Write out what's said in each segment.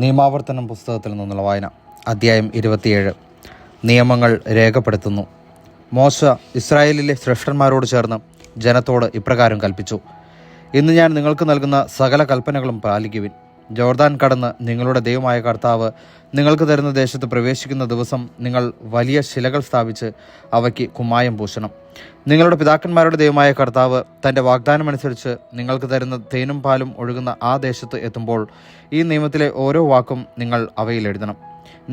നിയമാവർത്തനം പുസ്തകത്തിൽ നിന്നുള്ള വായന. അധ്യായം 27. നിയമങ്ങൾ രേഖപ്പെടുത്തുന്നു. മോശ ഇസ്രായേലിലെ ശ്രേഷ്ഠന്മാരോട് ചേർന്ന് ജനത്തോട് ഇപ്രകാരം കൽപ്പിച്ചു: ഇന്ന് ഞാൻ നിങ്ങൾക്ക് നൽകുന്ന സകല കൽപ്പനകളും പാലിക്കുവിൻ. ജോർദാൻ കടന്ന് നിങ്ങളുടെ ദൈവമായ കർത്താവ് നിങ്ങൾക്ക് തരുന്ന ദേശത്ത് പ്രവേശിക്കുന്ന ദിവസം നിങ്ങൾ വലിയ ശിലകൾ സ്ഥാപിച്ച് അവയ്ക്ക് കുമ്മായം പൂശണം. നിങ്ങളുടെ പിതാക്കന്മാരുടെ ദൈവമായ കർത്താവ് തൻ്റെ വാഗ്ദാനമനുസരിച്ച് നിങ്ങൾക്ക് തരുന്ന തേനും പാലും ഒഴുകുന്ന ആ ദേശത്ത് എത്തുമ്പോൾ ഈ നിയമത്തിലെ ഓരോ വാക്കും നിങ്ങൾ അവയിൽ എഴുതണം.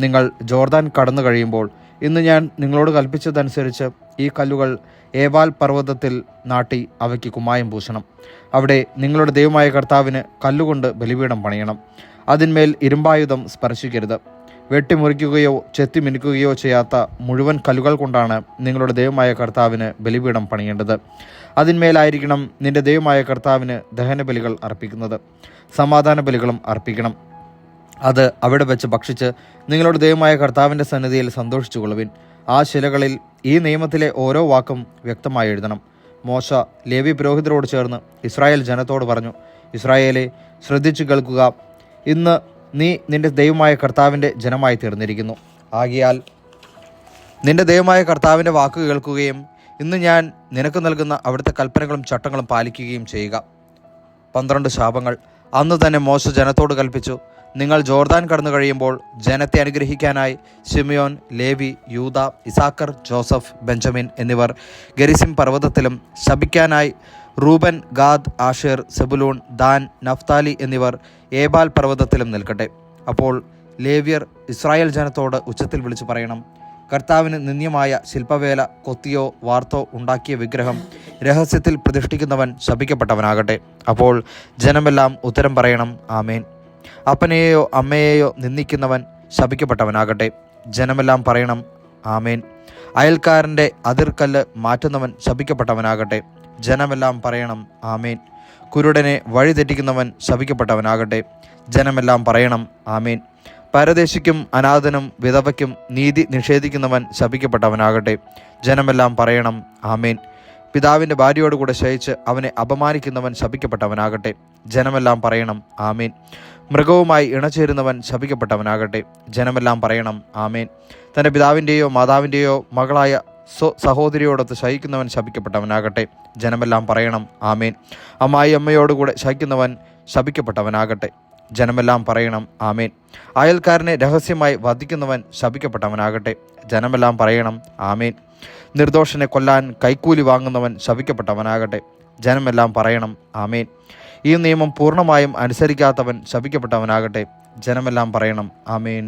നിങ്ങൾ ജോർദാൻ കടന്നു കഴിയുമ്പോൾ ഇന്ന് ഞാൻ നിങ്ങളോട് കൽപ്പിച്ചതനുസരിച്ച് ഈ കല്ലുകൾ ഏബാൽ പർവ്വതത്തിൽ നാട്ടി അവയ്ക്ക് കുമ്മായം പൂശണം. അവിടെ നിങ്ങളുടെ ദൈവമായ കർത്താവിന് കല്ലുകൊണ്ട് ബലിപീഠം പണിയണം. അതിന്മേൽ ഇരുമ്പായുധം സ്പർശിക്കരുത്. വെട്ടിമുറിക്കുകയോ ചെത്തിമിനുക്കുകയോ ചെയ്യാത്ത മുഴുവൻ കല്ലുകൾ കൊണ്ടാണ് നിങ്ങളുടെ ദൈവമായ കർത്താവിന് ബലിപീഠം പണിയേണ്ടത്. അതിന്മേലായിരിക്കണം നിന്റെ ദൈവമായ കർത്താവിന് ദഹനബലികൾ അർപ്പിക്കുന്നത്. സമാധാന ബലികളും അർപ്പിക്കണം. അത് അവിടെ വെച്ച് ഭക്ഷിച്ച് നിങ്ങളുടെ ദൈവമായ കർത്താവിൻ്റെ സന്നിധിയിൽ സന്തോഷിച്ചു കൊള്ളുവിൻ. ആ ശിലകളിൽ ഈ നിയമത്തിലെ ഓരോ വാക്കും വ്യക്തമായി എഴുതണം. മോശ ലേവി പുരോഹിതരോട് ചേർന്ന് ഇസ്രായേൽ ജനത്തോട് പറഞ്ഞു: ഇസ്രായേലെ, ശ്രദ്ധിച്ചു കേൾക്കുക. ഇന്ന് നീ നിന്റെ ദൈവമായ കർത്താവിൻ്റെ ജനമായി തീർന്നിരിക്കുന്നു. ആകയാൽ നിന്റെ ദൈവമായ കർത്താവിൻ്റെ വാക്ക് കേൾക്കുകയും ഇന്ന് ഞാൻ നിനക്ക് നൽകുന്ന അവിടുത്തെ കൽപ്പനകളും ചട്ടങ്ങളും പാലിക്കുകയും ചെയ്യുക. 12 ശാപങ്ങൾ. അന്ന് തന്നെ മോശ ജനത്തോട് കൽപ്പിച്ചു: നിങ്ങൾ ജോർദാൻ കടന്നു കഴിയുമ്പോൾ ജനത്തെ അനുഗ്രഹിക്കാനായി Simeon, Levi, Judah, Issachar, Joseph, Benjamin എന്നിവർ ഗെരിസിം പർവ്വതത്തിലും, ശപിക്കാനായി Reuben, Gad, Asher, Zebulun, Dan, Naphtali എന്നിവർ ഏബാൽ പർവ്വതത്തിലും നിൽക്കട്ടെ. അപ്പോൾ ലേവ്യർ ഇസ്രായേൽ ജനത്തോട് ഉച്ചത്തിൽ വിളിച്ചു പറയണം: കർത്താവിന് നിന്ദ്യമായ ശില്പവേല, കൊത്തിയോ വാർത്തോ ഉണ്ടാക്കിയ വിഗ്രഹം രഹസ്യത്തിൽ പ്രതിഷ്ഠിക്കുന്നവൻ ശപിക്കപ്പെട്ടവനാകട്ടെ. അപ്പോൾ ജനമെല്ലാം ഉത്തരം പറയണം: ആമേൻ. അപ്പനെയോ അമ്മയെയോ നിന്ദിക്കുന്നവൻ ശപിക്കപ്പെട്ടവനാകട്ടെ. ജനമെല്ലാം പറയണം: ആമേൻ. അയൽക്കാരൻ്റെ അതിർക്കല്ല് മാറ്റുന്നവൻ ശപിക്കപ്പെട്ടവനാകട്ടെ. ജനമെല്ലാം പറയണം: ആമേൻ. കുരുടനെ വഴിതെറ്റിക്കുന്നവൻ ശപിക്കപ്പെട്ടവനാകട്ടെ. ജനമെല്ലാം പറയണം: ആമേൻ. പരദേശിക്കും അനാഥനും വിധവയ്ക്കും നീതി നിഷേധിക്കുന്നവൻ ശപിക്കപ്പെട്ടവനാകട്ടെ. ജനമെല്ലാം പറയണം: ആമേൻ. പിതാവിൻ്റെ ഭാര്യയോടുകൂടെ ശയിച്ച് അവനെ അപമാനിക്കുന്നവൻ ശപിക്കപ്പെട്ടവനാകട്ടെ. ജനമെല്ലാം പറയണം: ആമേൻ. മൃഗവുമായി ഇണചേരുന്നവൻ ശപിക്കപ്പെട്ടവനാകട്ടെ. ജനമെല്ലാം പറയണം: ആമേൻ. തൻ്റെ പിതാവിൻ്റെയോ മാതാവിൻ്റെയോ മകളായ സഹോദരിയോടൊത്ത് ശയിക്കുന്നവൻ ശപിക്കപ്പെട്ടവനാകട്ടെ. ജനമെല്ലാം പറയണം: ആമേൻ. അമ്മായി അമ്മയോടുകൂടെ ശയിക്കുന്നവൻ ശപിക്കപ്പെട്ടവനാകട്ടെ. ജനമെല്ലാം പറയണം: ആമേൻ. അയൽക്കാരനെ രഹസ്യമായി വധിക്കുന്നവൻ ശപിക്കപ്പെട്ടവനാകട്ടെ. ജനമെല്ലാം പറയണം: ആമേൻ. നിർദോഷനെ കൊല്ലാൻ കൈക്കൂലി വാങ്ങുന്നവൻ ശപിക്കപ്പെട്ടവനാകട്ടെ. ജനമെല്ലാം പറയണം: ആമേൻ. ഈ നിയമം പൂർണ്ണമായും അനുസരിക്കാത്തവൻ ശപിക്കപ്പെട്ടവനാകട്ടെ. ജനമെല്ലാം പറയണം: ആമേൻ.